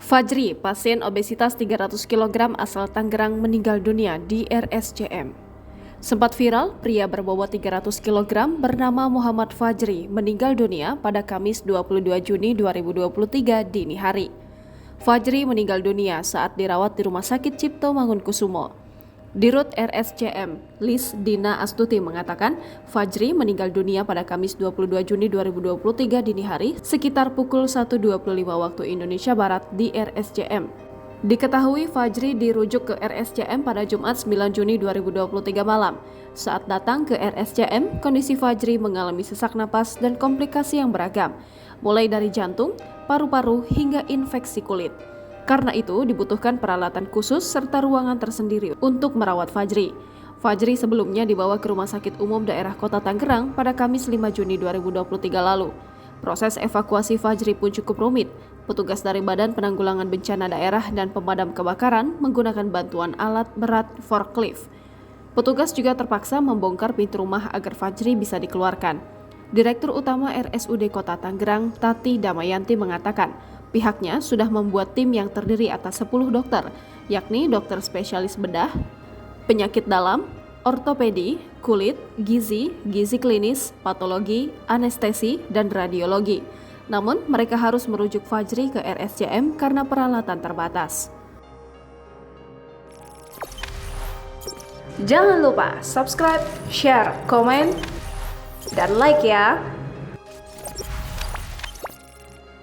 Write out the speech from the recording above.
Fajri, pasien obesitas 300 kg asal Tangerang meninggal dunia di RSCM. Sempat viral, pria berbobot 300 kg bernama Muhammad Fajri meninggal dunia pada Kamis 22 Juni 2023 dini hari. Fajri meninggal dunia saat dirawat di Rumah Sakit Cipto Mangunkusumo. Dirut RSCM, Lis Dina Astuti mengatakan, Fajri meninggal dunia pada Kamis 22 Juni 2023 dini hari sekitar pukul 1.25 waktu Indonesia Barat di RSCM. Diketahui Fajri dirujuk ke RSCM pada Jumat 9 Juni 2023 malam. Saat datang ke RSCM, kondisi Fajri mengalami sesak napas dan komplikasi yang beragam, mulai dari jantung, paru-paru hingga infeksi kulit. Karena itu dibutuhkan peralatan khusus serta ruangan tersendiri untuk merawat Fajri. Fajri sebelumnya dibawa ke Rumah Sakit Umum Daerah Kota Tangerang pada Kamis 5 Juni 2023 lalu. Proses evakuasi Fajri pun cukup rumit. Petugas dari Badan Penanggulangan Bencana Daerah dan Pemadam Kebakaran menggunakan bantuan alat berat forklift. Petugas juga terpaksa membongkar pintu rumah agar Fajri bisa dikeluarkan. Direktur Utama RSUD Kota Tangerang, Tati Damayanti mengatakan, pihaknya sudah membuat tim yang terdiri atas 10 dokter, yakni dokter spesialis bedah, penyakit dalam, ortopedi, kulit, gizi klinis, patologi, anestesi, dan radiologi. Namun, mereka harus merujuk Fajri ke RSCM karena peralatan terbatas. Jangan lupa subscribe, share, komen, dan like ya!